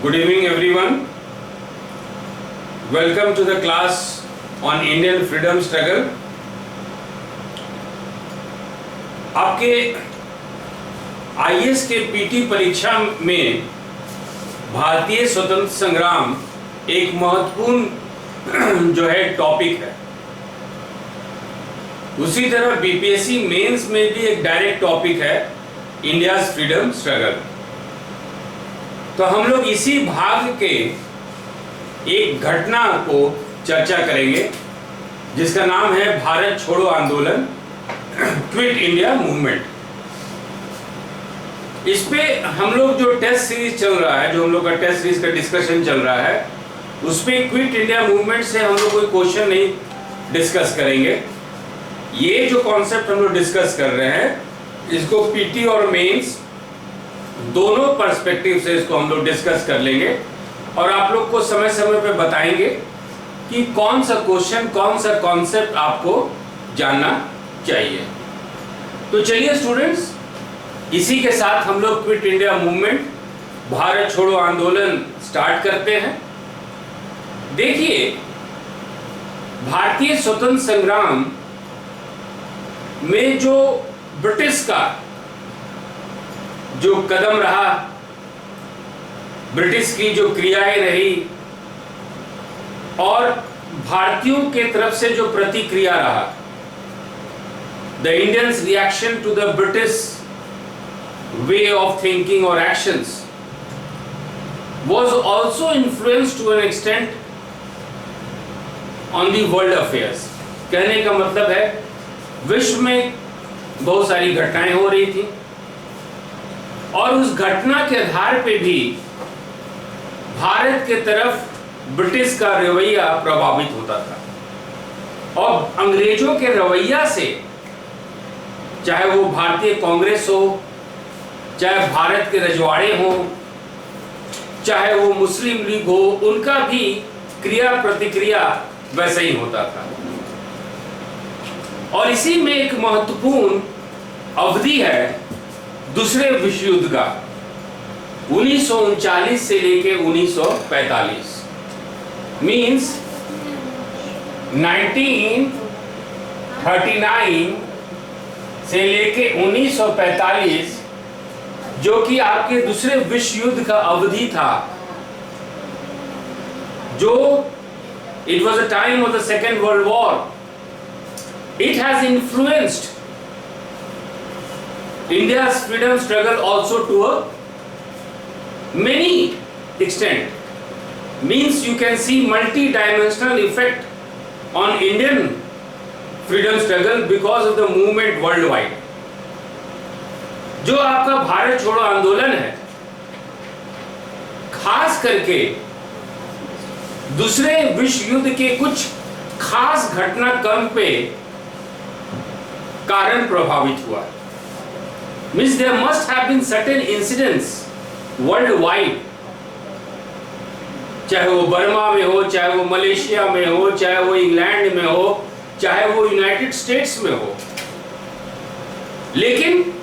Good evening everyone. Welcome to the class on Indian freedom struggle. आपके IAS के PT परीक्षा में भारतीय स्वतंत्र संग्राम एक महत्वपूर्ण जो है टॉपिक है। उसी तरह बीपीएससी मेंस में भी एक डायरेक्ट टॉपिक है इंडियाज फ्रीडम स्ट्रगल। तो हम लोग इसी भाग के एक घटना को चर्चा करेंगे जिसका नाम है भारत छोड़ो आंदोलन, क्विट इंडिया मूवमेंट। इस पे हम लोग जो टेस्ट सीरीज चल रहा है, जो हम लोग का टेस्ट सीरीज का डिस्कशन चल रहा है, उसपे क्विट इंडिया मूवमेंट से हम लोग कोई क्वेश्चन नहीं डिस्कस करेंगे। ये जो कॉन्सेप्ट हम लोग डिस्कस कर रहे हैं इसको पीटी और मेंस दोनों पर्सपेक्टिव से इसको हम लोग डिस्कस कर लेंगे और आप लोग को समय समय पे बताएंगे कि कौन सा क्वेश्चन, कौन सा कॉन्सेप्ट आपको जानना चाहिए। तो चलिए स्टूडेंट्स, इसी के साथ हम लोग क्विट इंडिया मूवमेंट, भारत छोड़ो आंदोलन स्टार्ट करते हैं। देखिए, भारतीय स्वतंत्र संग्राम में जो ब्रिटिश का जो कदम रहा, ब्रिटिश की जो क्रियाएं रही और भारतीयों के तरफ से जो प्रतिक्रिया रहा, the Indians reaction to the British way of thinking और actions was also influenced to an extent on the world affairs। कहने का मतलब है विश्व में बहुत सारी घटनाएं हो रही थी और उस घटना के आधार पे भी भारत के तरफ ब्रिटिश का रवैया प्रभावित होता था और अंग्रेजों के रवैया से, चाहे वो भारतीय कांग्रेस हो, चाहे भारत के रजवाड़े हो, चाहे वो मुस्लिम लीग हो, उनका भी क्रिया प्रतिक्रिया वैसा ही होता था। और इसी में एक महत्वपूर्ण अवधि है दूसरे विश्व युद्ध का, 1939 से लेके 1945, मींस 1939 से लेके 1945, जो कि आपके दूसरे विश्व युद्ध का अवधि था, जो it was a time of the Second World War. It has influenced India's freedom struggle also to a many extent. Means you can see multi-dimensional effect on Indian freedom struggle because of the movement worldwide. जो आपका भारत छोड़ो आंदोलन है, खास करके दूसरे विश्व युद्ध के कुछ खास घटनाक्रम पे कारण प्रभावित हुआ। Means there must have been certain incidents worldwide, चाहे वो बर्मा में हो, चाहे वो मलेशिया में हो, चाहे वो इंग्लैंड में हो, चाहे वो यूनाइटेड स्टेट्स में हो, लेकिन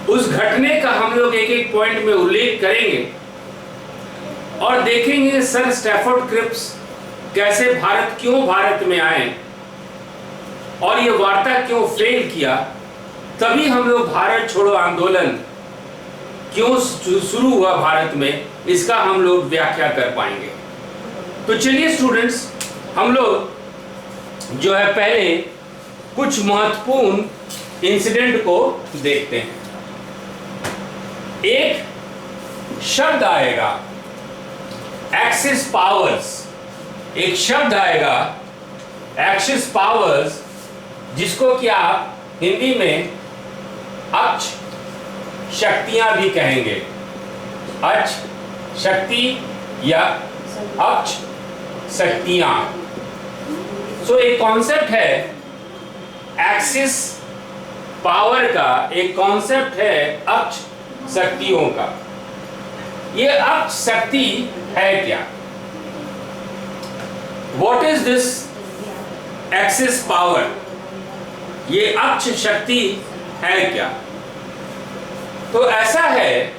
उस घटने का हम लोग एक एक पॉइंट में उल्लेख करेंगे और देखेंगे सर स्टैफोर्ड क्रिप्स कैसे क्यों भारत में आए और ये वार्ता क्यों फेल किया, तभी हम लोग भारत छोड़ो आंदोलन क्यों शुरू हुआ भारत में, इसका हम लोग व्याख्या कर पाएंगे। तो चलिए स्टूडेंट्स, हम लोग जो है पहले कुछ महत्वपूर्ण इंसिडेंट को देखते हैं। एक शब्द आएगा एक्सिस पावर्स, एक शब्द आएगा एक्सिस पावर्स, जिसको कि आप हिंदी में अक्ष शक्तियां भी कहेंगे, अक्ष शक्ति या अक्ष शक्तियां। सो एक कॉन्सेप्ट है एक्सिस पावर का, एक कॉन्सेप्ट है अक्ष शक्तियों का। ये अक्ष शक्ति है क्या? What is this axis power? ये अक्ष शक्ति है क्या? तो ऐसा है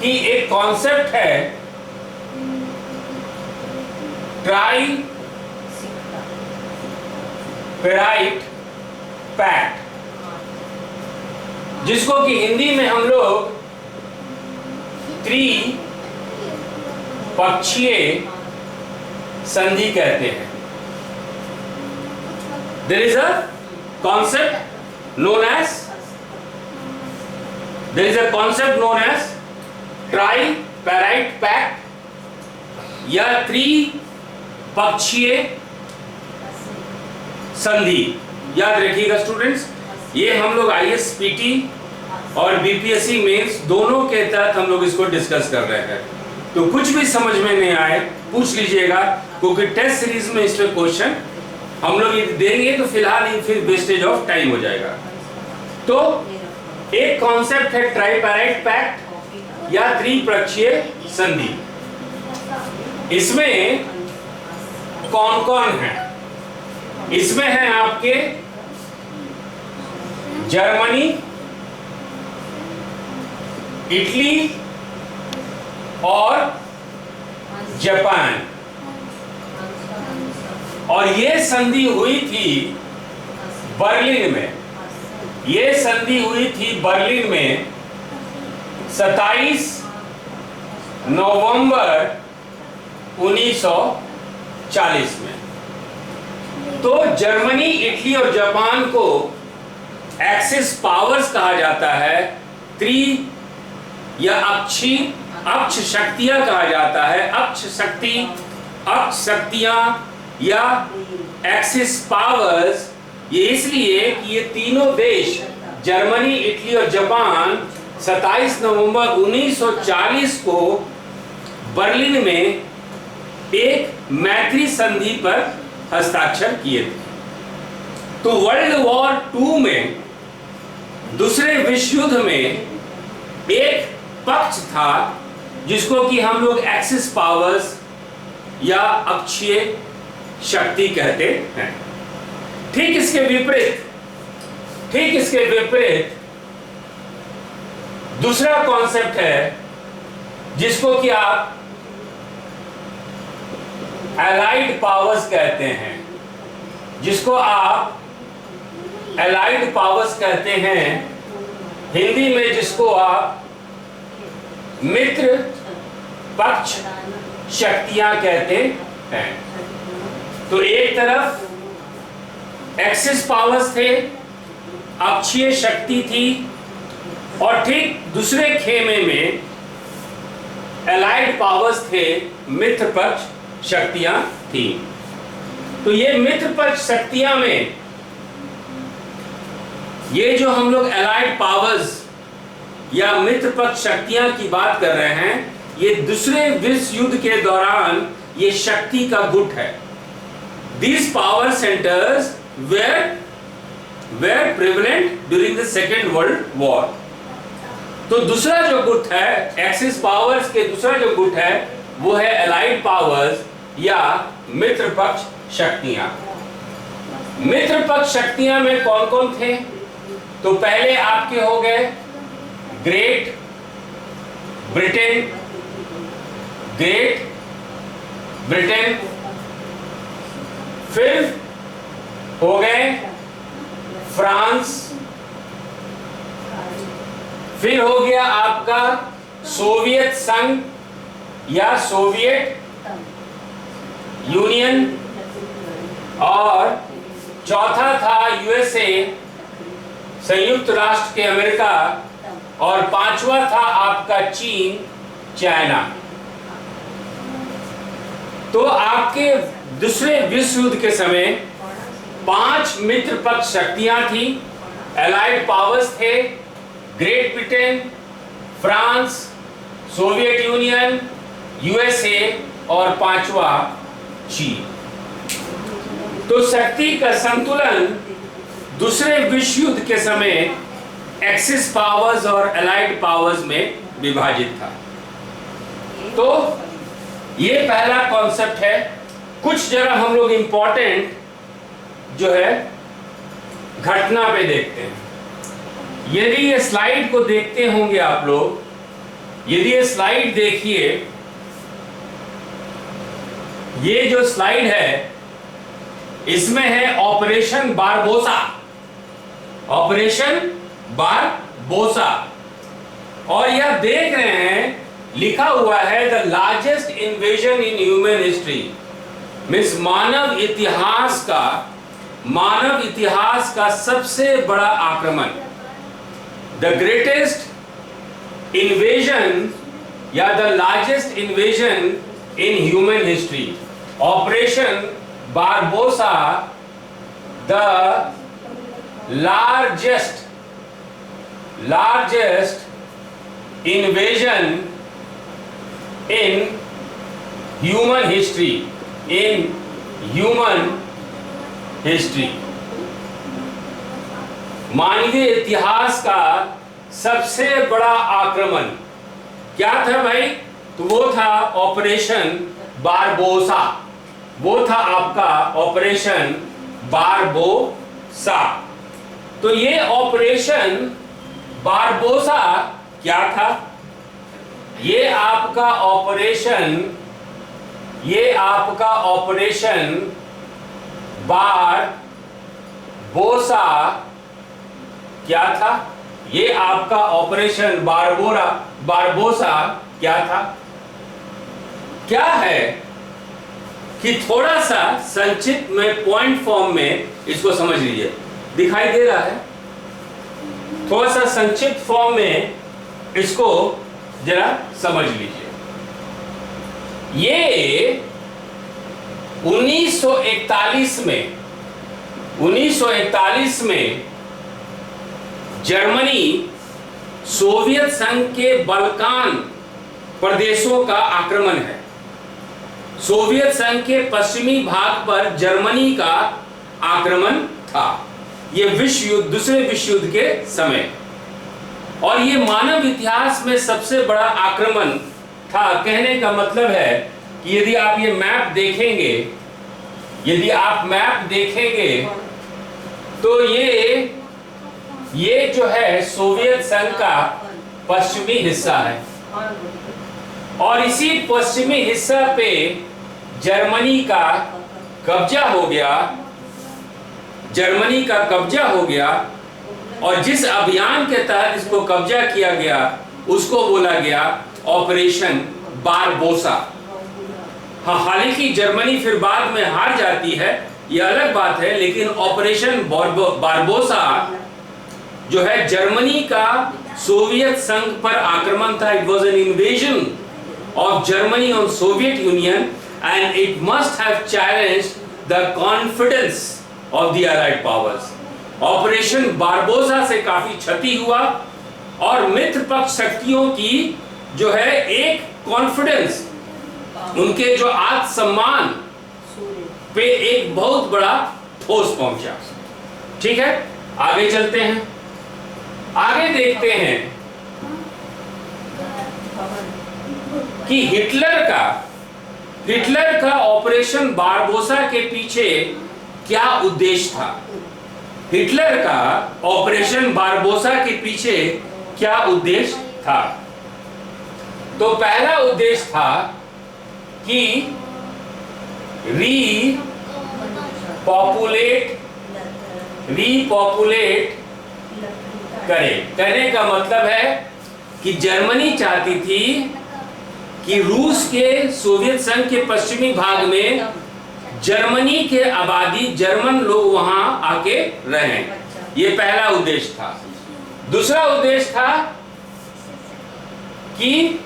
कि एक कॉन्सेप्ट है ट्राई पैराइट पैक्ट, जिसको कि हिंदी में हम लोग त्रिपक्षीय संधि कहते हैं। There is a concept known as tripartite pact या त्रिपक्षीय संधि। याद रखिएगा स्टूडेंट्स, ये हम लोग ISPT और BPSC मेंस दोनों के तहत हम लोग इसको डिस्कस कर रहे हैं। तो कुछ भी समझ में नहीं आए पूछ लीजिएगा, क्योंकि टेस्ट सीरीज में इसमें क्वेश्चन हम लोग देंगे तो फिलहाल ये फिर वेस्टेज ऑफ टाइम हो जाएगा। तो एक कॉन्सेप्ट है ट्राइपैराइट पैक्ट या त्रिपक्षीय संधि। इसमें कौन कौन है? इसमें है आपके जर्मनी, इटली और जापान। और ये संधि हुई थी बर्लिन में। ये संधि हुई थी बर्लिन में 27 नवंबर 1940 में। तो जर्मनी, इटली और जापान को एक्सिस पावर्स कहा जाता है, या अक्ष शक्तियां कहा जाता है। अक्ष शक्तियां या एक्सिस पावर्स, ये इसलिए कि ये तीनों देश जर्मनी, इटली और जापान 27 नवंबर 1940 को बर्लिन में एक मैत्री संधि पर हस्ताक्षर किए थे। तो वर्ल्ड वॉर 2 में, दूसरे विश्व युद्ध में एक पक्ष था जिसको कि हम लोग एक्सिस पावर्स या अक्षीय शक्ति कहते हैं। ठीक इसके विपरीत दूसरा कॉन्सेप्ट है जिसको कि आप एलाइड पावर्स कहते हैं, हिंदी में जिसको आप मित्र पक्ष शक्तियां कहते हैं। तो एक तरफ एक्सिस पावर्स थे, अक्षीय शक्ति थी, और ठीक दूसरे खेमे में एलाइड पावर्स थे, मित्र पक्ष शक्तियां थी। तो ये मित्र पक्ष शक्तियां में ये जो हम लोग एलाइड पावर्स या मित्र पक्ष शक्तियां की बात कर रहे हैं, ये दूसरे विश्व युद्ध के दौरान ये शक्ति का गुट है। These power centers were prevalent during the Second World War। तो दूसरा जो गुट है, एक्सिस पावर्स के दूसरा जो गुट है, वो है एलाइड पावर्स या मित्र पक्ष शक्तियां। मित्र पक्ष शक्तियां में कौन कौन थे? तो पहले आपके हो गए ग्रेट ब्रिटेन, फिर हो गए फ्रांस, फिर हो गया आपका सोवियत संघ या सोवियत यूनियन, और चौथा था यूएसए, संयुक्त राष्ट्र के अमेरिका, और पांचवा था आपका चीन, चाइना। तो आपके दूसरे विश्व युद्ध के समय 5 मित्र पक्ष शक्तियां थी, एलाइड पावर्स थे, great Britain, France, Soviet union, USA और पांचवा चीन। तो शक्ति का संतुलन दूसरे विश्व युद्ध के समय एक्सिस पावर्स और एलाइड पावर्स में विभाजित था। तो ये पहला कॉन्सेप्ट है। कुछ जरा हम लोग इंपॉर्टेंट जो है घटना पे देखते हैं। यदि ये स्लाइड को देखते होंगे आप लोग, यदि ये स्लाइड देखिए, ये जो स्लाइड है इसमें है ऑपरेशन बारबोसा, ऑपरेशन बारबोसा, और यह देख रहे हैं लिखा हुआ है the largest invasion in human history, means मानव इतिहास का सबसे बड़ा आक्रमण, द ग्रेटेस्ट इन्वेजन या the largest invasion in human history, operation Barbarossa, द largest invasion in human history, मानवीय इतिहास का सबसे बड़ा आक्रमण क्या था भाई? तो वो था ऑपरेशन बारबोसा, वो था आपका ऑपरेशन बारबोसा। तो ये ऑपरेशन बारबोसा क्या था? ये आपका ऑपरेशन बारबोसा क्या था? ये आपका ऑपरेशन बारबोसा क्या था? क्या है कि थोड़ा सा संक्षिप्त में पॉइंट फॉर्म में इसको समझ लीजिए, दिखाई दे रहा है? थोड़ा सा संक्षिप्त फॉर्म में इसको जरा समझ लीजिए। ये 1941 में जर्मनी सोवियत संघ के बाल्कान प्रदेशों का आक्रमण है। सोवियत संघ के पश्चिमी भाग पर जर्मनी का आक्रमण था। ये दूसरे विश्व युद्ध के समय, और ये मानव इतिहास में सबसे बड़ा आक्रमण था। कहने का मतलब है कि यदि आप ये मैप देखेंगे, तो ये जो है सोवियत संघ का पश्चिमी हिस्सा है, और इसी पश्चिमी हिस्सा पे जर्मनी का कब्जा हो गया, और जिस अभियान के तहत इसको कब्जा किया गया उसको बोला गया ऑपरेशन बारबोसा। हाँ, हालांकि जर्मनी फिर बाद में हार जाती है, यह अलग बात है, लेकिन ऑपरेशन बारबोसा जो है जर्मनी का सोवियत संघ पर आक्रमण था। It was an invasion of Germany on Soviet Union and it must have challenged the confidence of the allied powers. Operation Barbarossa से काफी क्षति हुआ, और मित्र पक्ष शक्तियों की जो है एक कॉन्फिडेंस, उनके जो आत्मसम्मान पे एक बहुत बड़ा ठोस पहुंचा। ठीक है, आगे चलते हैं, आगे देखते हैं कि हिटलर का ऑपरेशन बारबोसा के पीछे क्या उद्देश्य था। हिटलर का ऑपरेशन बारबोसा के पीछे क्या उद्देश्य था? तो पहला उद्देश्य था कि रीपॉपुलेट करे। कहने का मतलब है कि जर्मनी चाहती थी कि रूस के सोवियत संघ के पश्चिमी भाग में जर्मनी के आबादी, जर्मन लोग वहां आके रहें। ये पहला उद्देश्य था। दूसरा उद्देश्य था कि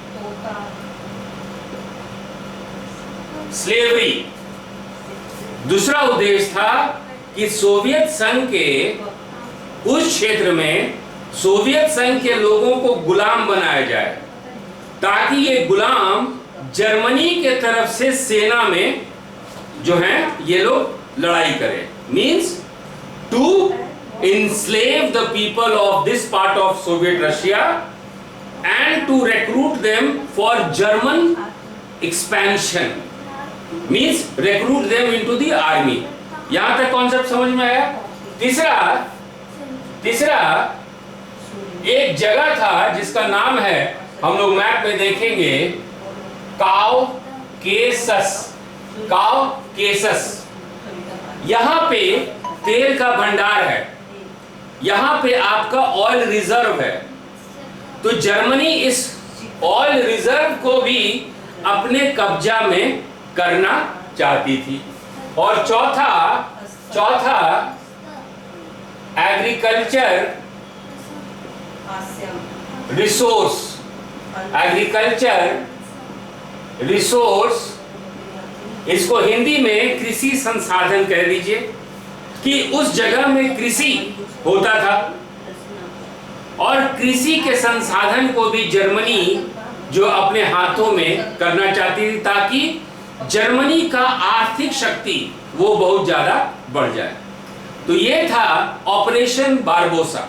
स्लेवरी। दूसरा उद्देश्य था कि सोवियत संघ के उस क्षेत्र में सोवियत संघ के लोगों को गुलाम बनाया जाए, ताकि ये गुलाम जर्मनी के तरफ से सेना में जो है ये लोग लड़ाई करें। Means to enslave the people of this part of Soviet Russia and to recruit them for German expansion, means recruit them into the army। यहां तक कॉन्सेप्ट समझ में आया? तीसरा एक जगह था जिसका नाम है हम लोग मैप में देखेंगे काउकेसस, यहां पे तेल का भंडार है, यहां पे आपका ऑयल रिजर्व है। तो जर्मनी इस ऑयल रिजर्व को भी अपने कब्जा में करना चाहती थी। और चौथा एग्रीकल्चर रिसोर्स, इसको हिंदी में कृषि संसाधन कह दीजिए, कि उस जगह में कृषि होता था और कृषि के संसाधन को भी जर्मनी जो अपने हाथों में करना चाहती थी, ताकि जर्मनी का आर्थिक शक्ति वो बहुत ज्यादा बढ़ जाए। तो ये था ऑपरेशन बारबोसा।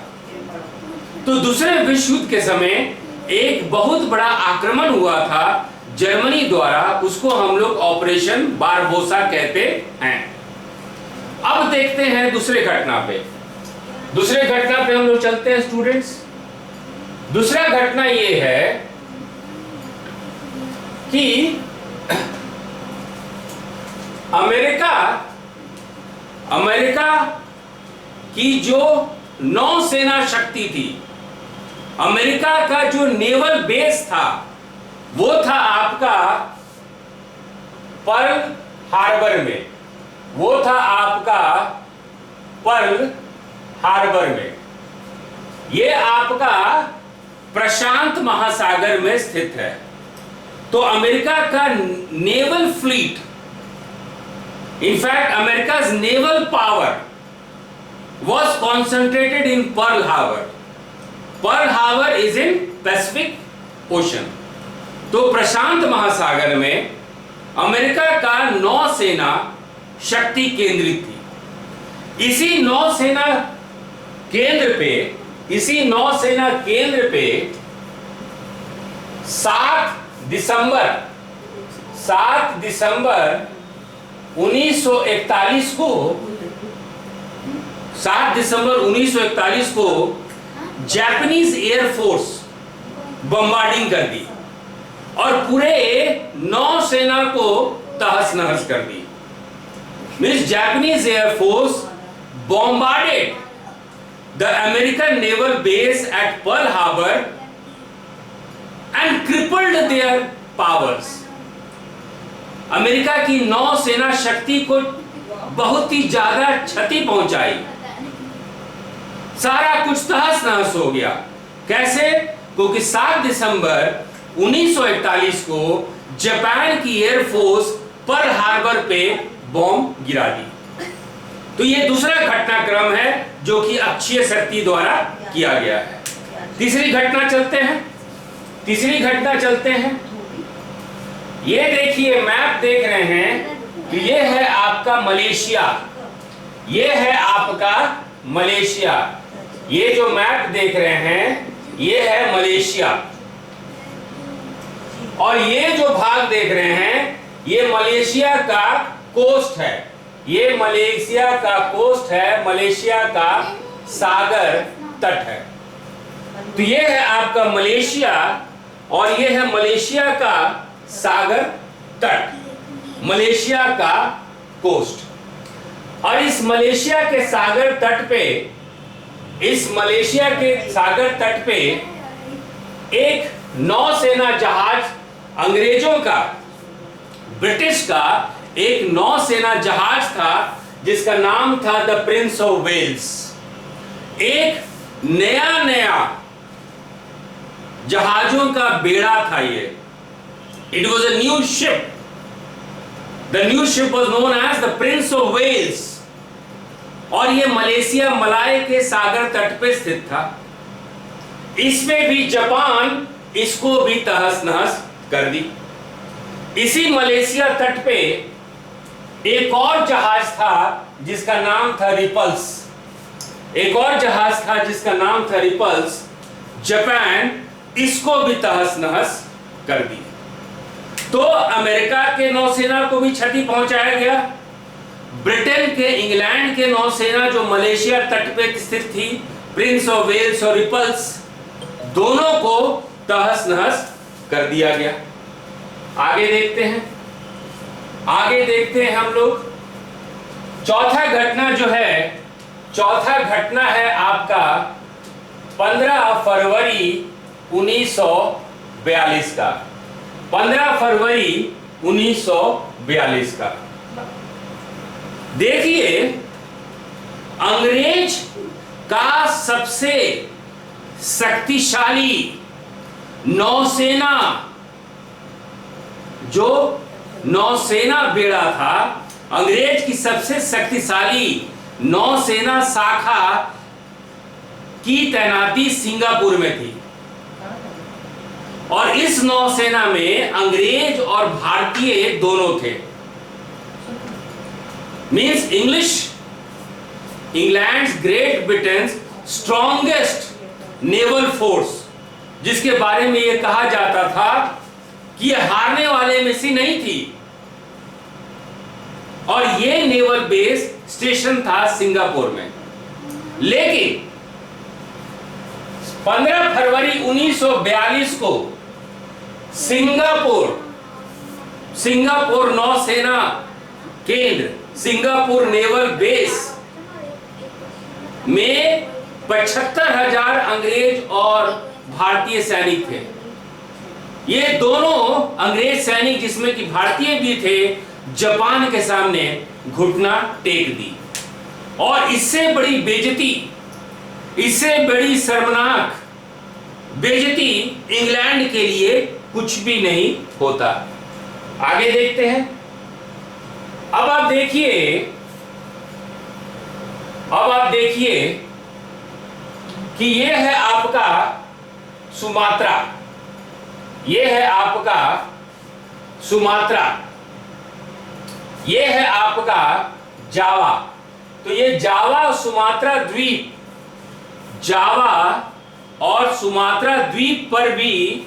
तो दूसरे विश्व युद्ध के समय एक बहुत बड़ा आक्रमण हुआ था जर्मनी द्वारा, उसको हम लोग ऑपरेशन बारबोसा कहते हैं। अब देखते हैं दूसरे घटना पे हम लोग चलते हैं स्टूडेंट्स। दूसरा घटना ये है कि अमेरिका की जो नौसेना शक्ति थी, अमेरिका का जो नेवल बेस था, वो था आपका पर्ल हार्बर में। ये आपका प्रशांत महासागर में स्थित है। तो अमेरिका का naval fleet, in fact America's naval power was concentrated in Pearl Harbor. Pearl Harbor is in Pacific Ocean. तो प्रशांत महासागर में अमेरिका का नौसेना शक्ति केंद्रित थी। इसी नौसेना केंद्र पे 7 दिसंबर 1941 को जापानीज एयरफोर्स बम्बार्डिंग कर दी और पूरे नौसेना को तहस नहस कर दी। Means Japanese air force bombarded the American naval base at Pearl Harbor and crippled their powers. America की नौसेना शक्ति को बहुत ही ज्यादा क्षति पहुंचाई, सारा कुछ तहस नहस हो गया। कैसे? क्योंकि 7 दिसंबर 1941 को जापान की एयरफोर्स पर्ल हार्बर पे बॉम्ब गिरा दी। तो ये दूसरा घटनाक्रम है जो कि अक्षीय शक्ति द्वारा किया गया है। तीसरी घटना चलते हैं। ये देखिए, मैप देख रहे हैं कि ये है आपका मलेशिया। ये जो मैप देख रहे हैं ये है मलेशिया, और ये जो भाग देख रहे हैं ये मलेशिया का कोस्ट है। ये मलेशिया का कोस्ट है, मलेशिया का सागर तट है। तो ये है आपका मलेशिया और ये है मलेशिया का सागर तट, मलेशिया का कोस्ट। और इस मलेशिया के सागर तट पे एक नौसेना जहाज, अंग्रेजों का, ब्रिटिश का एक नौसेना जहाज था जिसका नाम था द प्रिंस ऑफ वेल्स। एक नया जहाजों का बेड़ा था ये। It was a new ship. The new ship was known as the prince of Wales. और ये मलेशिया, मलाय के सागर तट पे स्थित था। इसमें भी जापान इसको भी तहस नहस कर दी। इसी मलेशिया तट पे एक और जहाज था जिसका नाम था रिपल्स। जापान इसको भी तहस नहस कर दी। तो अमेरिका के नौसेना को भी क्षति पहुंचाया गया। ब्रिटेन के, इंग्लैंड के नौसेना जो मलेशिया तट पे स्थित थी, प्रिंस ऑफ वेल्स और रिपल्स, दोनों को तहस नहस कर दिया गया। आगे देखते हैं, आगे देखते हैं हम लोग। चौथा घटना जो है, चौथा घटना है आपका 15 फरवरी 1942 का। 15 फरवरी 1942 का। देखिए, अंग्रेज का सबसे शक्तिशाली नौसेना, जो नौसेना बेड़ा था, अंग्रेज की सबसे शक्तिशाली नौसेना शाखा की तैनाती सिंगापुर में थी। और इस नौसेना में अंग्रेज और भारतीय दोनों थे। Means England great Britain strongest naval force, जिसके बारे में यह कहा जाता था कि यह हारने वाले में से नहीं थी। और यह नेवल बेस स्टेशन था सिंगापुर में। लेकिन 15 फरवरी 1942 को सिंगापुर नौसेना केंद्र, सिंगापुर नेवल बेस में 75,000 अंग्रेज और भारतीय सैनिक थे। ये दोनों अंग्रेज सैनिक, जिसमें कि भारतीय भी थे, जापान के सामने घुटना टेक दी। और इससे बड़ी बेइज्जती, इससे बड़ी शर्मनाक बेइज्जती इंग्लैंड के लिए कुछ भी नहीं होता। आगे देखते हैं। अब आप देखिए कि यह है आपका सुमात्रा, यह है आपका सुमात्रा, यह है आपका जावा। तो ये जावा और सुमात्रा द्वीप, जावा और सुमात्रा द्वीप पर भी,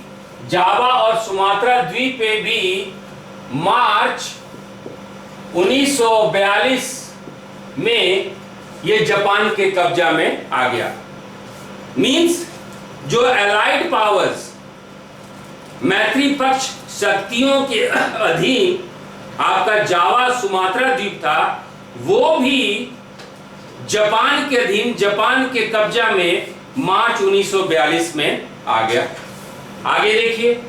जावा और सुमात्रा द्वीप पे भी मार्च 1942 में ये जापान के कब्जा में आ गया। मींस जो एलाइड पावर्स, मैत्री पक्ष शक्तियों के अधीन आपका जावा सुमात्रा द्वीप था, वो भी जापान के अधीन, जापान के कब्जा में मार्च 1942 में आ गया। आगे देखिए,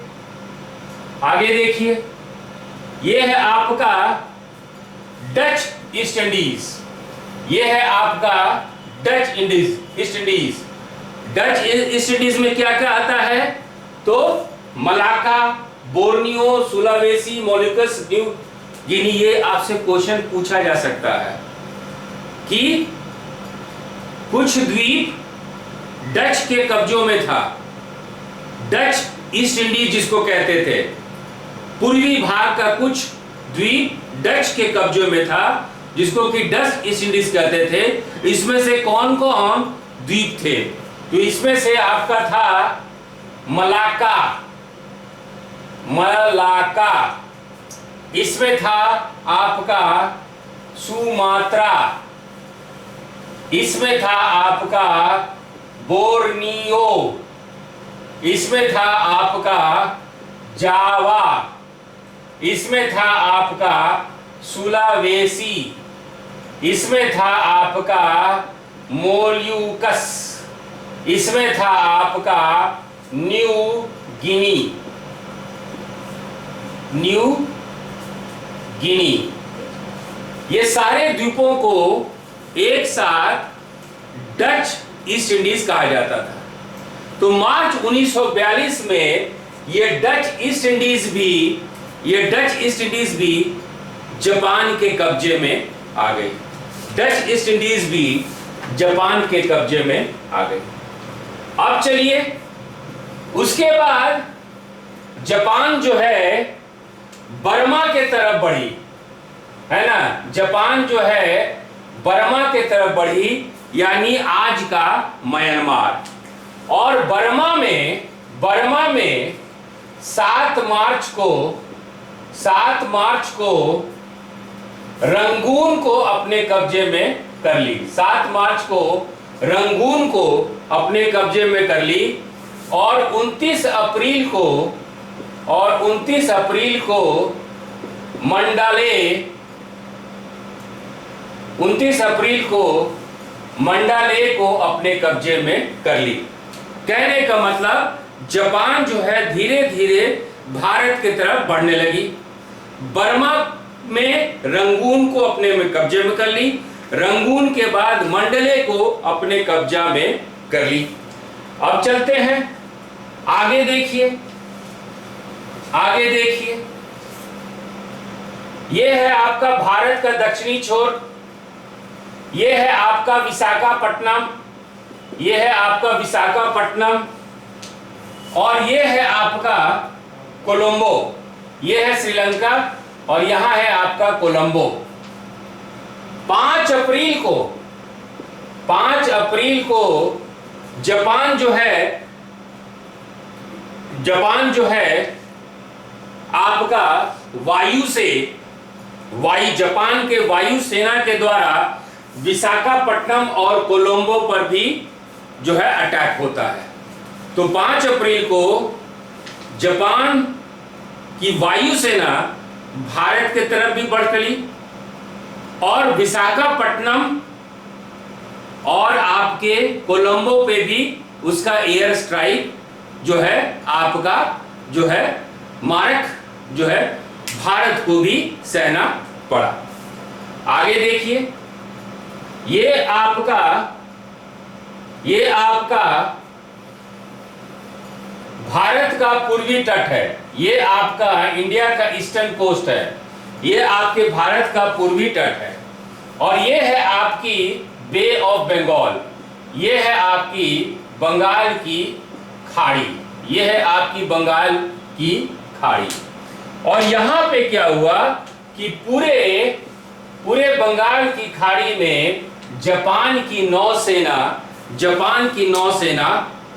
आगे देखिए, यह है आपका डच ईस्ट इंडीज, यह है आपका Dutch East Indies. Dutch East Indies में क्या क्या आता है? तो Malacca, Borneo, Sulawesi, Moluccas, New Guinea. ये आपसे क्वेश्चन पूछा जा सकता है कि कुछ द्वीप डच के कब्जों में था। डच ईस्ट इंडीज जिसको कहते थे, पूर्वी भाग का कुछ द्वीप डच के कब्जों में था, जिसको कि डच ईस्ट इंडीज कहते थे। इसमें से कौन कौन द्वीप थे? तो इसमें से आपका था मलाका, मलाका, इसमें था आपका सुमात्रा, इसमें था आपका बोर्नियो, इसमें था आपका जावा, इसमें था आपका सुलावेसी, इसमें था आपका मोल्यूकस, इसमें था आपका न्यू गिनी, न्यू गिनी। ये सारे द्वीपों को एक साथ डच ईस्ट इंडीज कहा जाता था। तो मार्च 1942 में ये डच ईस्ट इंडीज भी जापान के कब्जे में आ गई। डच ईस्ट इंडीज भी जापान के कब्जे में आ गई। अब चलिए, उसके बाद जापान जो है बर्मा के तरफ बढ़ी, है ना। जापान जो है बर्मा के तरफ बढ़ी, यानी आज का म्यांमार। और बर्मा में 7 मार्च को रंगून को अपने कब्जे में कर ली। 7 मार्च को रंगून को अपने कब्जे में कर ली। और 29 अप्रैल को मंडाले को अपने कब्जे में कर ली। कहने का मतलब जापान जो है धीरे धीरे भारत की तरफ बढ़ने लगी। बर्मा में रंगून को अपने में कब्जे में कर ली, रंगून के बाद मंडले को अपने कब्जा में कर ली। अब चलते हैं आगे, देखिए यह है आपका भारत का दक्षिणी छोर, यह है आपका विशाखापट्टनम, और यह है आपका कोलंबो, यह है श्रीलंका, और यहां है आपका कोलंबो। 5 अप्रैल को जापान जो है आपका जापान के वायु सेना के द्वारा विशाखापट्टनम और कोलंबो पर भी जो है अटैक होता है। तो 5 अप्रैल को जापान की वायु सेना भारत की तरफ भी बढ़ चली और विशाखापट्टनम और आपके कोलंबो पे भी उसका एयर स्ट्राइक जो है आपका जो है मारक जो है भारत को भी सहना पड़ा। आगे देखिए, ये आपका भारत का पूर्वी तट है, ये आपका इंडिया का ईस्टर्न कोस्ट है, ये आपके भारत का पूर्वी तट है, और ये है आपकी बे ऑफ बंगाल, ये है आपकी बंगाल की खाड़ी, ये है आपकी बंगाल की खाड़ी। और यहां पे क्या हुआ कि पूरे बंगाल की खाड़ी में जापान की नौसेना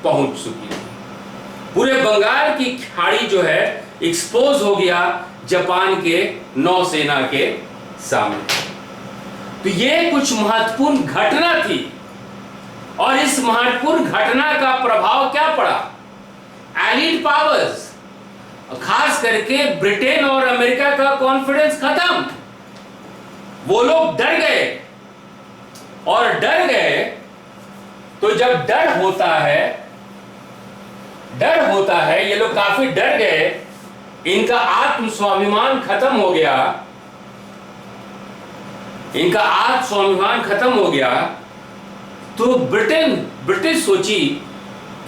पहुंच चुकी है। पूरे बंगाल की खाड़ी जो है एक्सपोज हो गया जापान के नौसेना के सामने। तो ये कुछ महत्वपूर्ण घटना थी, और इस महत्वपूर्ण घटना का प्रभाव क्या पड़ा? एलिड पावर्स, खास करके ब्रिटेन और अमेरिका का कॉन्फिडेंस खत्म। वो लोग डर गए, और डर गए तो जब डर होता है ये लोग काफी डर गए, इनका आत्मस्वाभिमान खत्म हो गया, तो ब्रिटिश सोची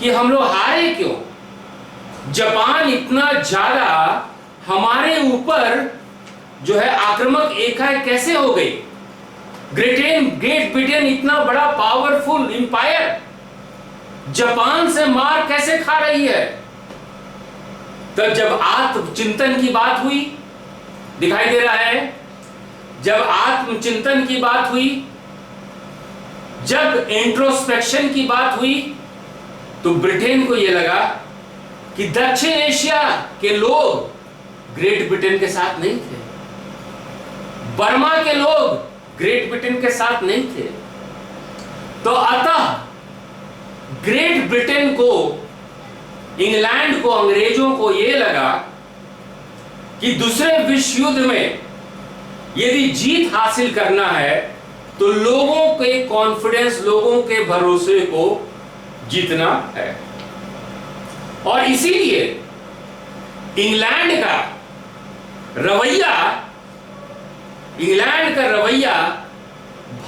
कि हम लोग हारे क्यों? जापान इतना ज्यादा हमारे ऊपर जो है आक्रामक एकाएक कैसे हो गई? ग्रेट ब्रिटेन इतना बड़ा पावरफुल इंपायर जापान से मार कैसे खा रही है? तो जब आत्मचिंतन की बात हुई, दिखाई दे रहा है, जब आत्मचिंतन की बात हुई, जब इंट्रोस्पेक्शन की बात हुई, तो ब्रिटेन को यह लगा कि दक्षिण एशिया के लोग ग्रेट ब्रिटेन के साथ नहीं थे, बर्मा के लोग ग्रेट ब्रिटेन के साथ नहीं थे। तो अतः ग्रेट ब्रिटेन को, इंग्लैंड को, अंग्रेजों को यह लगा कि दूसरे विश्व युद्ध में यदि जीत हासिल करना है तो लोगों के कॉन्फिडेंस, लोगों के भरोसे को जीतना है। और इसीलिए इंग्लैंड का रवैया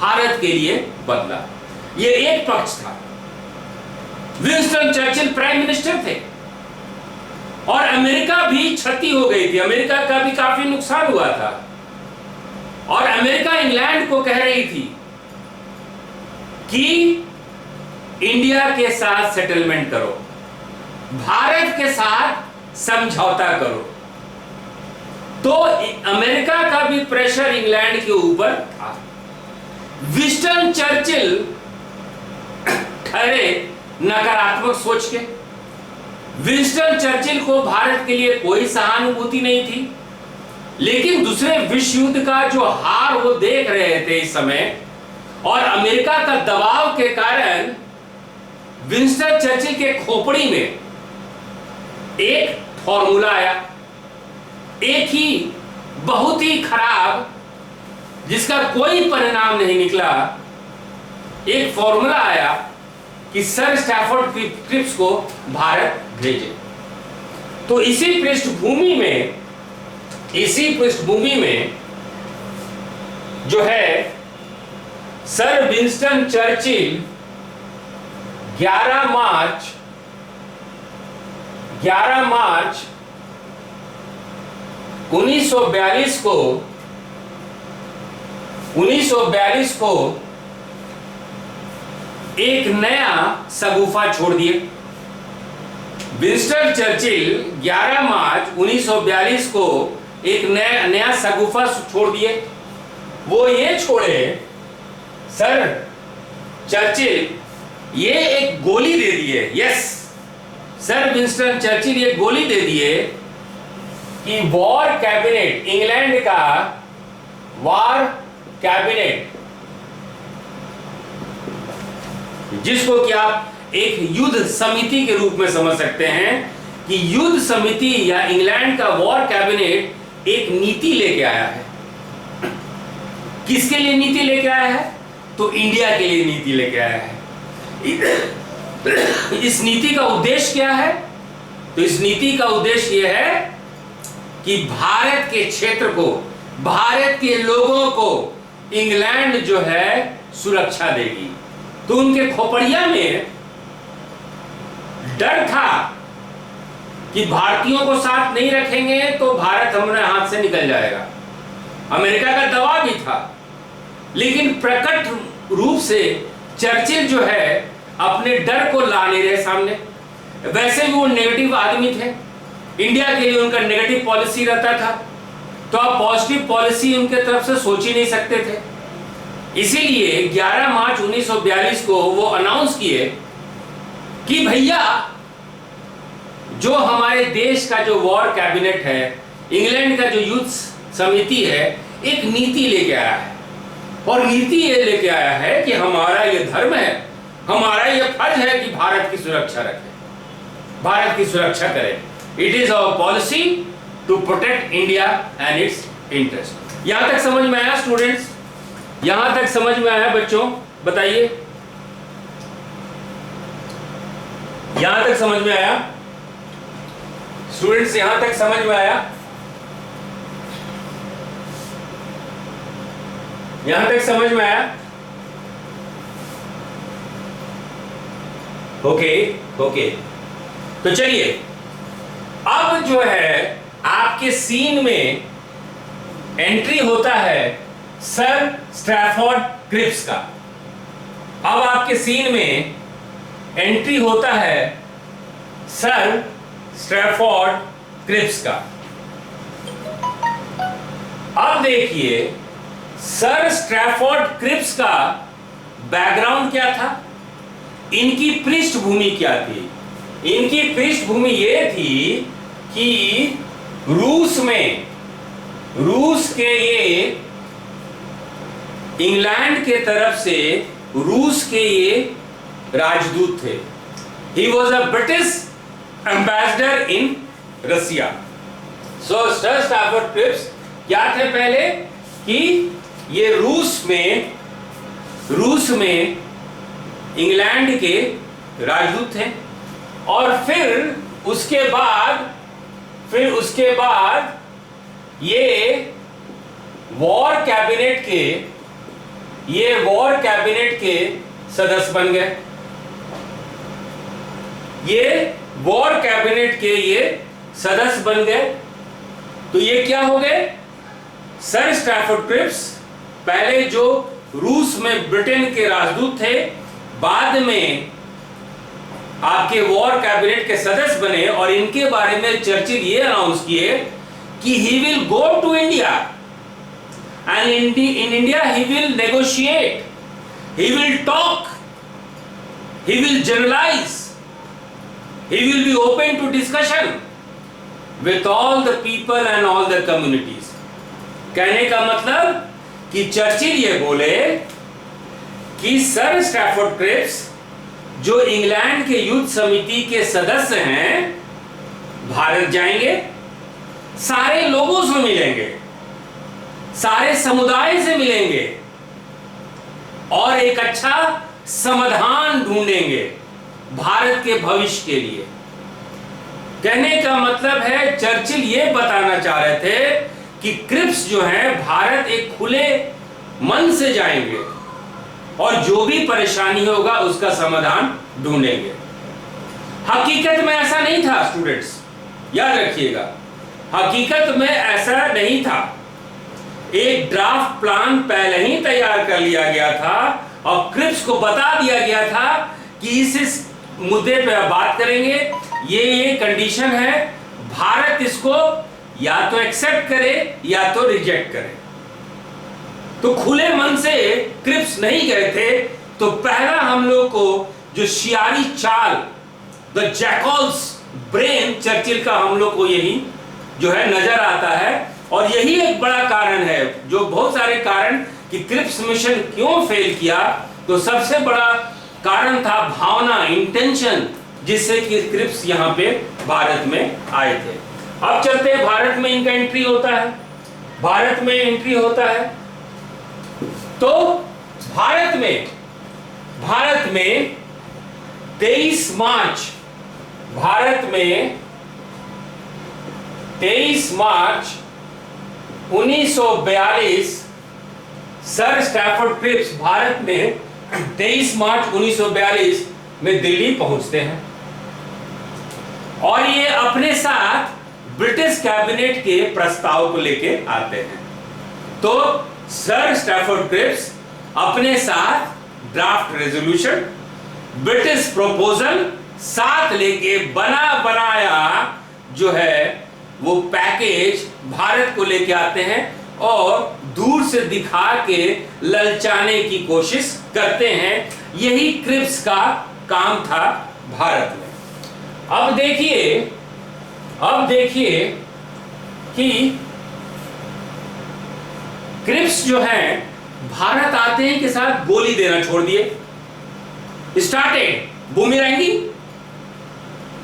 भारत के लिए बदला। यह एक पक्ष था। विंस्टन चर्चिल प्राइम मिनिस्टर थे और अमेरिका भी क्षति हो गई थी, अमेरिका का भी काफी नुकसान हुआ था, और अमेरिका इंग्लैंड को कह रही थी कि इंडिया के साथ सेटलमेंट करो, भारत के साथ समझौता करो। तो अमेरिका का भी प्रेशर इंग्लैंड के ऊपर था। विंस्टन चर्चिल ठहरे नकारात्मक सोच के। विंस्टन चर्चिल को भारत के लिए कोई सहानुभूति नहीं थी, लेकिन दूसरे विश्व युद्ध का जो हार वो देख रहे थे इस समय, और अमेरिका का दबाव के कारण विंस्टन चर्चिल के खोपड़ी में एक फॉर्मूला आया, एक ही बहुत ही खराब जिसका कोई परिणाम नहीं निकला, एक फॉर्मूला आया कि सर स्टैफोर्ड क्रिप्स को भारत भेजे। तो इसी पृष्ठभूमि में जो है सर विंस्टन चर्चिल 11 मार्च 1942 को एक नया शगुफा छोड़ दिए। विंस्टन चर्चिल 11 मार्च 1942 को एक नया शगुफा छोड़ दिए। वो ये छोड़े, सर चर्चिल ये एक गोली दे दिए। यस, सर विंस्टन चर्चिल ये गोली दे दिए कि वॉर कैबिनेट, इंग्लैंड का वॉर कैबिनेट, जिसको कि आप एक युद्ध समिति के रूप में समझ सकते हैं, कि युद्ध समिति या इंग्लैंड का वॉर कैबिनेट एक नीति लेके आया है। किसके लिए नीति लेके आया है? तो इंडिया के लिए नीति लेके आया है। इस नीति का उद्देश्य क्या है? तो इस नीति का उद्देश्य यह है कि भारत के क्षेत्र को, भारत के लोगों को इंग्लैंड जो है सुरक्षा देगी। तो उनके खोपड़िया में डर था कि भारतीयों को साथ नहीं रखेंगे तो भारत हमारे हाथ से निकल जाएगा। अमेरिका का दबाव भी था, लेकिन प्रकट रूप से चर्चिल जो है अपने डर को ला नहीं रहे सामने। वैसे भी वो नेगेटिव आदमी थे, इंडिया के लिए उनका नेगेटिव पॉलिसी रहता था, तो आप पॉजिटिव पॉलिसी उनके तरफ से सोच ही नहीं सकते थे। इसीलिए 11 मार्च 1942 को वो अनाउंस किए कि भैया जो हमारे देश का जो वॉर कैबिनेट है, इंग्लैंड का जो युद्ध समिति है, एक नीति लेके आया है। और नीति ये लेके आया है कि हमारा ये धर्म है, हमारा ये फर्ज है कि भारत की सुरक्षा रखें, भारत की सुरक्षा करें। It is our policy to protect India and its interest. यहां तक समझ में आया स्टूडेंट्स? यहां तक समझ में आया बच्चों? बताइए, यहां तक समझ में आया स्टूडेंट्स? यहां तक समझ में आया? यहां तक समझ में आया? ओके। तो चलिए, अब जो है आपके सीन में एंट्री होता है सर स्टैफोर्ड क्रिप्स का। अब आपके सीन में एंट्री होता है सर स्टैफोर्ड क्रिप्स का। अब देखिए, सर स्टैफोर्ड क्रिप्स का बैकग्राउंड क्या था, इनकी पृष्ठभूमि क्या थी? इनकी पृष्ठभूमि यह थी कि रूस के ये इंग्लैंड के तरफ से रूस के ये राजदूत थे। He was a British ambassador in Russia. So sir Stafford Cripps क्या थे पहले कि ये रूस में इंग्लैंड के राजदूत थे। और फिर उसके बाद ये वॉर कैबिनेट के सदस्य बन गए। तो ये क्या हो गए? सर स्टैफोर्ड क्रिप्स पहले जो रूस में ब्रिटेन के राजदूत थे, बाद में आपके वॉर कैबिनेट के सदस्य बने। और इनके बारे में चर्चिल ये अनाउंस किए कि he will go to India and in India he will negotiate, he will talk, he will generalize, he will be open to discussion with all the people and all the communities। कहने का मतलब कि Churchill ये बोले कि sir Stafford Cripps जो England के युद्ध समिति के सदस्य हैं, भारत जाएंगे, सारे लोगों से मिलेंगे, सारे समुदाय से मिलेंगे और एक अच्छा समाधान ढूंढेंगे भारत के भविष्य के लिए। कहने का मतलब है, चर्चिल ये बताना चाह रहे थे कि क्रिप्स जो है भारत एक खुले मन से जाएंगे और जो भी परेशानी होगा उसका समाधान ढूंढेंगे। हकीकत में ऐसा नहीं था स्टूडेंट्स, याद रखिएगा, हकीकत में ऐसा नहीं था। एक ड्राफ्ट प्लान पहले ही तैयार कर लिया गया था और क्रिप्स को बता दिया गया था कि इस मुद्दे पे बात करेंगे, ये कंडीशन है, भारत इसको या तो एक्सेप्ट करे या तो रिजेक्ट करे। तो खुले मन से क्रिप्स नहीं गए थे। तो पहला हम लोग को जो शियारी चाल, द जैकल्स ब्रेन चर्चिल का, हम लोग को यही जो है नजर आता है। और यही एक बड़ा कारण है, जो बहुत सारे कारण कि क्रिप्स मिशन क्यों फेल किया, तो सबसे बड़ा कारण था भावना, इंटेंशन, जिससे कि क्रिप्स यहां पे भारत में आए थे। अब चलते हैं, भारत में इनका एंट्री होता है, भारत में एंट्री होता है। तो भारत में 23 मार्च, भारत में 23 मार्च 1942 सर स्टैफोर्ड क्रिप्स भारत में 23 मार्च 1942 में दिल्ली पहुंचते हैं और ये अपने साथ ब्रिटिश कैबिनेट के प्रस्ताव को लेके आते हैं। तो सर स्टैफोर्ड क्रिप्स अपने साथ ड्राफ्ट रेजोल्यूशन, ब्रिटिश प्रपोजल साथ लेके बना बनाया जो है वो पैकेज भारत को लेके आते हैं और दूर से दिखा के ललचाने की कोशिश करते हैं। यही क्रिप्स का काम था भारत में। अब देखिए कि क्रिप्स जो है भारत आते हैं के साथ गोली देना छोड़ दिए, started boomeranging,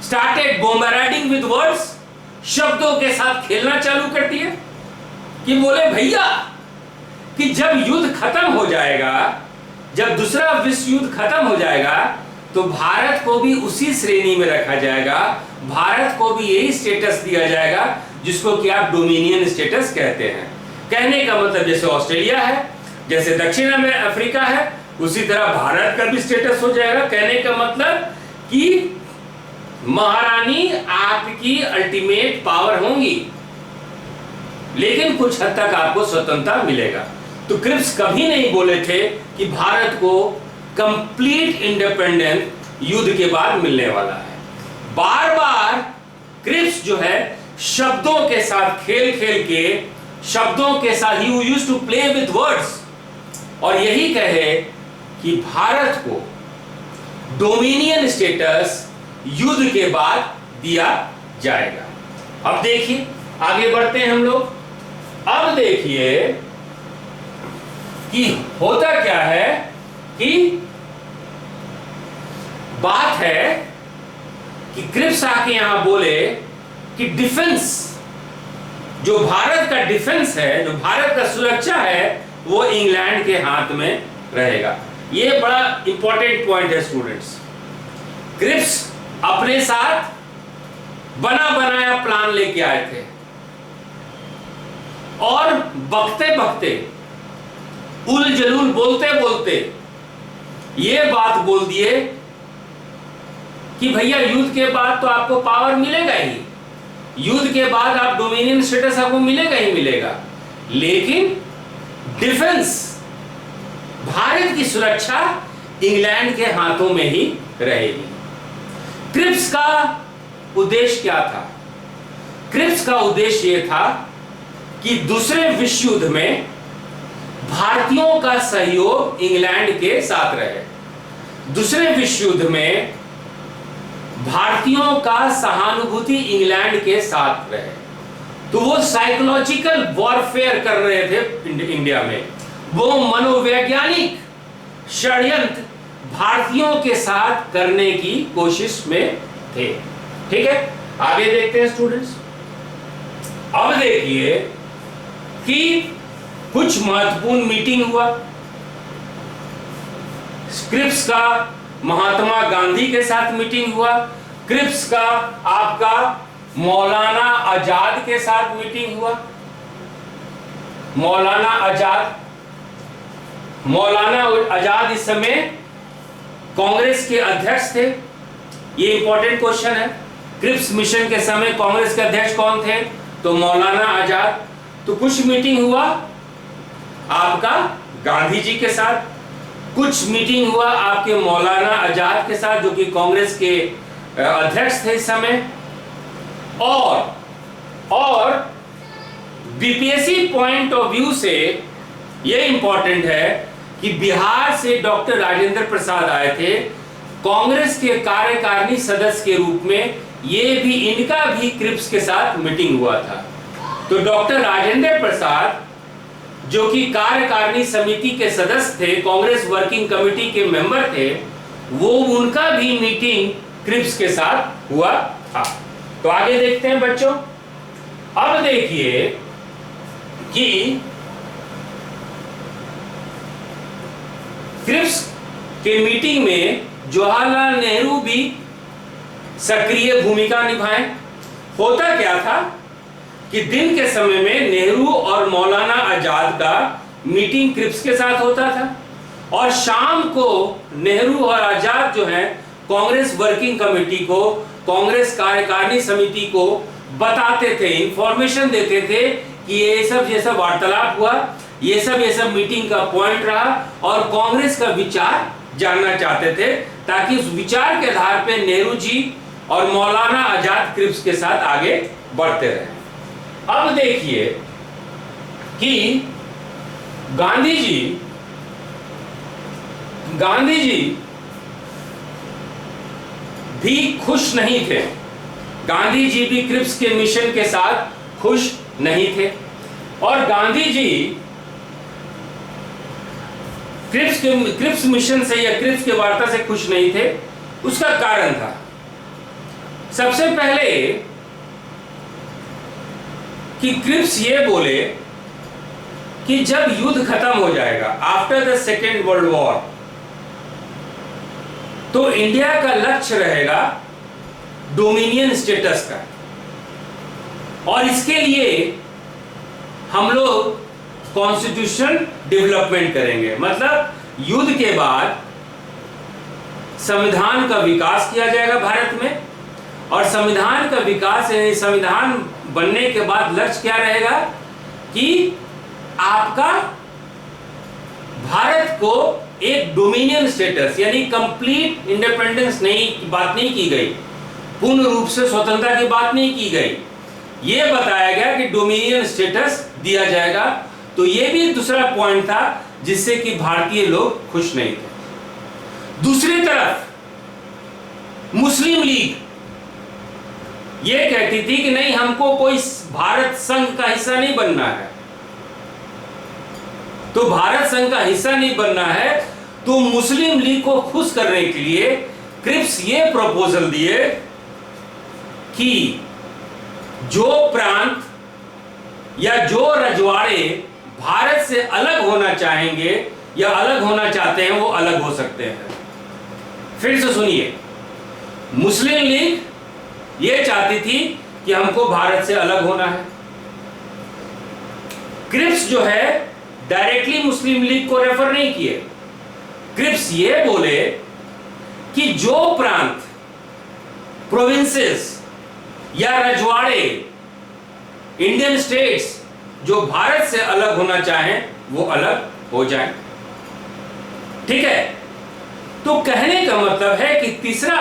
started bombarding with words, शब्दों के साथ खेलना चालू कर दिए कि बोले भैया कि जब युद्ध खत्म हो जाएगा, जब दूसरा विश्व युद्ध खत्म हो जाएगा तो भारत को भी उसी श्रेणी में रखा जाएगा, भारत को भी यही स्टेटस दिया जाएगा जिसको कि आप डोमिनियन स्टेटस कहते हैं। कहने का मतलब जैसे ऑस्ट्रेलिया है, जैसे दक्षिण अफ्रीका है, उसी तरह भारत का भी स्टेटस हो जाएगा। कहने का मतलब कि महारानी आपकी अल्टीमेट पावर होंगी, लेकिन कुछ हद तक आपको स्वतंत्रता मिलेगा। तो क्रिप्स कभी नहीं बोले थे कि भारत को कंप्लीट इंडिपेंडेंस युद्ध के बाद मिलने वाला है। बार बार क्रिप्स जो है शब्दों के साथ खेल खेल के, शब्दों के साथ he used to play with words, और यही कहे कि भारत को डोमिनियन स्टेटस युद्ध के बाद दिया जाएगा। अब देखिए आगे बढ़ते हैं हम लोग। अब देखिए कि होता क्या है कि बात है कि क्रिप्स आके यहां बोले कि डिफेंस, जो भारत का डिफेंस है, जो भारत का सुरक्षा है, वो इंग्लैंड के हाथ में रहेगा। ये बड़ा इंपॉर्टेंट पॉइंट है स्टूडेंट्स। क्रिप्स अपने साथ बना बनाया प्लान लेके आए थे और बकते बकते, उल जलूल बोलते बोलते ये बात बोल दिए कि भैया युद्ध के बाद तो आपको पावर मिलेगा ही, युद्ध के बाद आप डोमिनियन स्टेटस आपको मिलेगा ही मिलेगा, लेकिन डिफेंस, भारत की सुरक्षा इंग्लैंड के हाथों में ही रहेगी। क्रिप्स का उद्देश्य क्या था? क्रिप्स का उद्देश्य यह था कि दूसरे विश्व युद्ध में भारतीयों का सहयोग इंग्लैंड के साथ रहे, दूसरे विश्व युद्ध में भारतीयों का सहानुभूति इंग्लैंड के साथ रहे। तो वो साइकोलॉजिकल वॉरफेयर कर रहे थे इंडिया में, वो मनोवैज्ञानिक षड्यंत्र भारतीयों के साथ करने की कोशिश में थे। ठीक है, आगे देखते हैं स्टूडेंट्स। अब देखिए कि कुछ महत्वपूर्ण मीटिंग हुआ। क्रिप्स का महात्मा गांधी के साथ मीटिंग हुआ। क्रिप्स का आपका मौलाना आजाद के साथ मीटिंग हुआ। मौलाना आजाद इस समय कांग्रेस के अध्यक्ष थे। ये इंपॉर्टेंट क्वेश्चन है। क्रिप्स मिशन के समय कांग्रेस के अध्यक्ष कौन थे? तो मौलाना आजाद। तो कुछ मीटिंग हुआ आपका गांधी जी के साथ, कुछ मीटिंग हुआ आपके मौलाना आजाद के साथ जो कि कांग्रेस के अध्यक्ष थे इस समय। और बीपीएससी पॉइंट ऑफ व्यू से यह इंपॉर्टेंट है कि बिहार से डॉक्टर राजेंद्र प्रसाद आए थे कांग्रेस के कार्यकारिणी सदस्य के रूप में। ये भी इनका भी क्रिप्स के साथ मीटिंग हुआ था। तो डॉक्टर राजेंद्र प्रसाद जो कि कार्यकारिणी समिति के सदस्य थे, कांग्रेस वर्किंग कमेटी के मेंबर थे, वो उनका भी मीटिंग क्रिप्स के साथ हुआ था। तो आगे देखते हैं बच्चों। अब देखिए कि क्रिप्स के मीटिंग में जवाहरलाल नेहरू भी सक्रिय भूमिका निभाए। होता क्या था कि दिन के समय में नेहरू और मौलाना आजाद का मीटिंग क्रिप्स के साथ होता था और शाम को नेहरू और आजाद जो है कांग्रेस वर्किंग कमेटी को, कांग्रेस कार्यकारिणी समिति को बताते थे, इंफॉर्मेशन देते थे कि ये सब वार्तालाप हुआ, ये सब मीटिंग का पॉइंट रहा और कांग्रेस का विचार जानना चाहते थे ताकि उस विचार के आधार पे नेहरू जी और मौलाना आजाद क्रिप्स के साथ आगे बढ़ते रहे। अब देखिए कि गांधी जी भी खुश नहीं थे। गांधी जी भी क्रिप्स के मिशन के साथ खुश नहीं थे और गांधी जी क्रिप्स मिशन से या क्रिप्स के वार्ता से खुश नहीं थे। उसका कारण था, सबसे पहले कि क्रिप्स ये बोले कि जब युद्ध खत्म हो जाएगा after the second world war, तो इंडिया का लक्ष्य रहेगा डोमिनियन स्टेटस का और इसके लिए हम लोग कॉन्स्टिट्यूशन डेवलपमेंट करेंगे। मतलब युद्ध के बाद संविधान का विकास किया जाएगा भारत में और संविधान का विकास यानी संविधान बनने के बाद लक्ष्य क्या रहेगा कि आपका भारत को एक डोमिनियन स्टेटस यानी कंप्लीट इंडिपेंडेंस बात नहीं की गई, पूर्ण रूप से स्वतंत्रता की बात नहीं की गई। यह बताया गया कि डोमिनियन स्टेटस दिया जाएगा। तो यह भी दूसरा पॉइंट था जिससे कि भारतीय लोग खुश नहीं थे। दूसरी तरफ मुस्लिम लीग यह कहती थी कि नहीं, हमको कोई भारत संघ का हिस्सा नहीं बनना है। तो भारत संघ का हिस्सा नहीं बनना है तो मुस्लिम लीग को खुश करने के लिए क्रिप्स ये प्रपोजल दिए कि जो प्रांत या जो रजवाड़े भारत से अलग होना चाहेंगे या अलग होना चाहते हैं वो अलग हो सकते हैं। फिर से सुनिए, मुस्लिम लीग ये चाहती थी कि हमको भारत से अलग होना है। क्रिप्स जो है डायरेक्टली मुस्लिम लीग को रेफर नहीं किए। क्रिप्स ये बोले कि जो प्रांत, प्रोविंसेस या रजवाड़े, इंडियन स्टेट्स जो भारत से अलग होना चाहें वो अलग हो जाएं। ठीक है, तो कहने का मतलब है कि तीसरा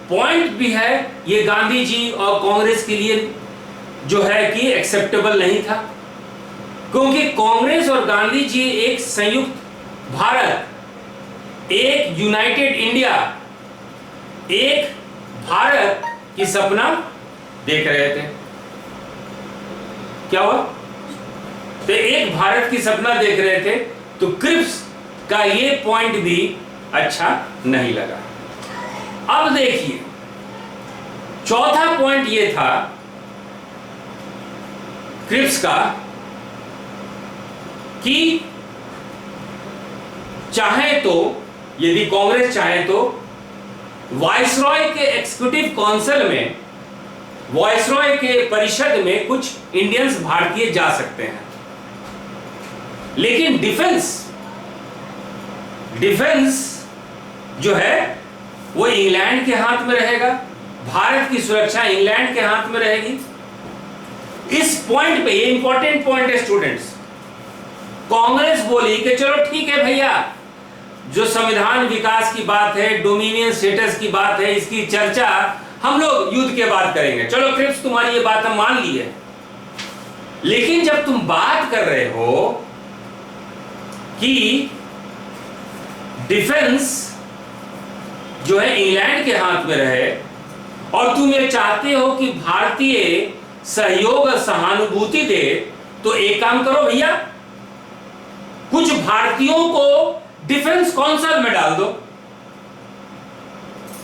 पॉइंट भी है, ये गांधी जी और कांग्रेस के लिए जो है कि एक्सेप्टेबल नहीं था, क्योंकि कांग्रेस और गांधी जी एक संयुक्त भारत, एक यूनाइटेड इंडिया, एक भारत की सपना देख रहे थे। क्या हुआ? तो एक भारत की सपना देख रहे थे। तो क्रिप्स का ये पॉइंट भी अच्छा नहीं लगा। अब देखिए, चौथा पॉइंट ये था क्रिप्स का कि चाहे तो, यदि कांग्रेस चाहे तो वायसरॉय के एग्जीक्यूटिव काउंसिल में, वायसरॉय के परिषद में कुछ इंडियंस भारतीय जा सकते हैं, लेकिन डिफेंस जो है वो इंग्लैंड के हाथ में रहेगा, भारत की सुरक्षा इंग्लैंड के हाथ में रहेगी। इस पॉइंट पे, ये इंपॉर्टेंट पॉइंट है स्टूडेंट्स, कांग्रेस बोली कि चलो ठीक है भैया, जो संविधान विकास की बात है, डोमिनियन स्टेटस की बात है, इसकी चर्चा हम लोग युद्ध के बाद करेंगे, चलो क्रिप्स तुम्हारी ये बात हम मान ली है। लेकिन जब तुम बात कर रहे हो कि डिफेंस जो है इंग्लैंड के हाथ में रहे और तुम ये चाहते हो कि भारतीय सहयोग और सहानुभूति दे, तो एक काम करो भैया, कुछ भारतीयों को डिफेंस काउंसिल में डाल दो,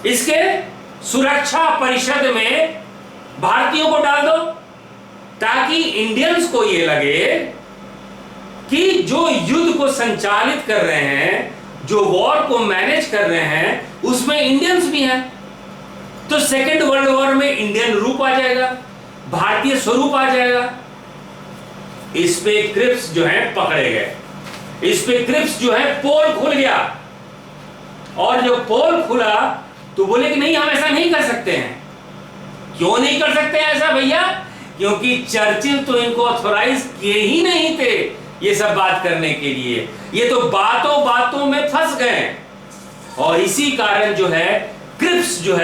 इसके सुरक्षा परिषद में भारतीयों को डाल दो, ताकि इंडियंस को यह लगे कि जो युद्ध को संचालित कर रहे हैं, जो वॉर को मैनेज कर रहे हैं, उसमें इंडियंस भी हैं। तो सेकेंड वर्ल्ड वॉर में इंडियन रूप आ जाएगा, भारतीय स्वरूप आ जाएगा। इस पे क्रिप्स जो है पकड़े गए, इस पे क्रिप्स जो है पोल खुल गया, और जो पोल खुला तो बोले कि नहीं, हम ऐसा नहीं कर सकते हैं। क्यों नहीं कर सकते हैं ऐसा भैया? क्योंकि चर्चिल तो इनको ऑथोराइज किए ही नहीं थे ये सब बात करने के लिए, ये तो बातों बातों में फंस गए। और इसी कारण जो है क्रिप्स जो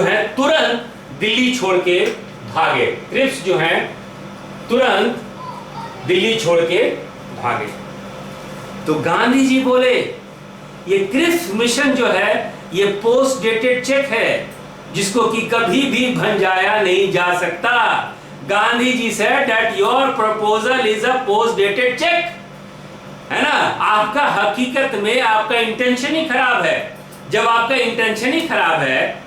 है तुरंत दिल्ली छोड़ के भागे, क्रिप्स जो है तुरंत दिल्ली छोड़ के भागे। तो गांधी जी बोले ये क्रिप्स मिशन जो है ये पोस्ट डेटेड चेक है, जिसको कि कभी भी भंजाया नहीं जा सकता। Gandhi ji said that your proposal is a post dated check, है ना? आपका हकीकत में आपका इंटेंशन ही खराब है। जब आपका इंटेंशन ही खराब है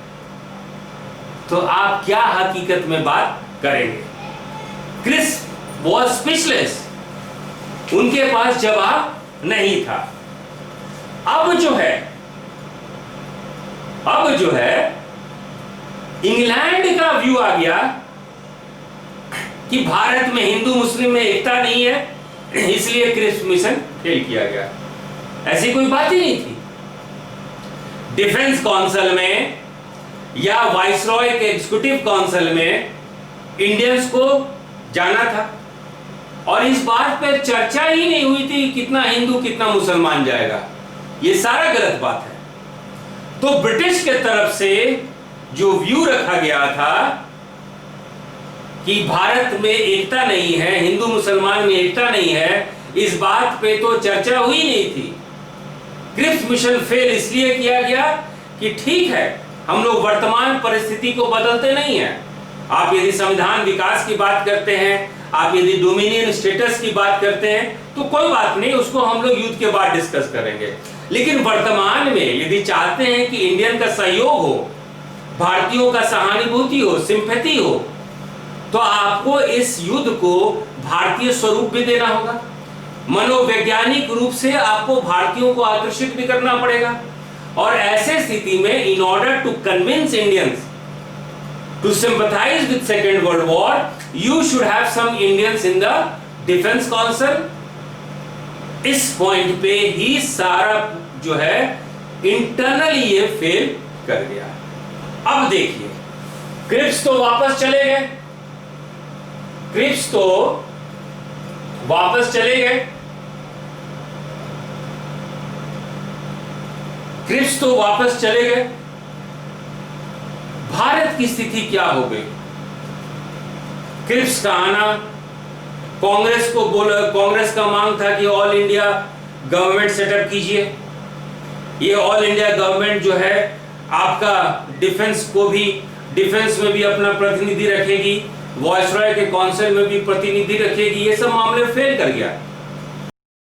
तो आप क्या हकीकत में बात करेंगे? क्रिप्स was speechless, उनके पास जवाब नहीं था। अब जो है इंग्लैंड का व्यू आ गया कि भारत में हिंदू मुस्लिम में एकता नहीं है, इसलिए क्रिप्स मिशन फेल किया गया। ऐसी कोई बात ही नहीं थी। डिफेंस काउंसिल में या वाइसरॉय के एग्जीक्यूटिव काउंसिल में इंडियंस को जाना था, और इस बात पर चर्चा ही नहीं हुई थी कितना हिंदू कितना मुसलमान जाएगा। ये सारा गलत बात है। तो ब्रिटिश के तरफ से जो व्यू रखा गया था कि भारत में एकता नहीं है, हिंदू मुसलमान में एकता नहीं है, इस बात पे तो चर्चा हुई नहीं थी। क्रिप्स मिशन फेल इसलिए किया गया कि ठीक है, हम लोग वर्तमान परिस्थिति को बदलते नहीं हैं। आप यदि संविधान विकास की बात करते हैं, आप यदि डोमिनियन स्टेटस की बात करते हैं, तो कोई बात नहीं, उसको हम लोग युद्ध के बाद डिस्कस करेंगे। लेकिन वर्तमान में यदि चाहते हैं कि इंडियन का सहयोग हो, भारतीयों का सहानुभूति हो, सिंपैथी हो, तो आपको इस युद्ध को भारतीय स्वरूप भी देना होगा। मनोवैज्ञानिक रूप से आपको भारतीयों को आकर्षित भी करना पड़ेगा। और ऐसे स्थिति में in order to convince Indians to sympathize with second world war, you should have some Indians in the defence council. इस पॉइंट पे ही सारा जो है इंटरनली ये फेल कर गया। अब देखिए, क्रिप्स तो वापस चले गए, क्रिप्स तो वापस चले गए, क्रिप्स तो वापस चले गए। भारत की स्थिति क्या हो गई? क्रिप्स का आना, कांग्रेस को बोला, कांग्रेस का मांग था कि ऑल इंडिया गवर्नमेंट सेटअप कीजिए। ये ऑल इंडिया गवर्नमेंट जो है आपका डिफेंस में भी अपना प्रतिनिधि रखेगी, वायसरॉय के काउंसिल में भी प्रतिनिधि रखेगी। ये सब मामले फेल कर गया।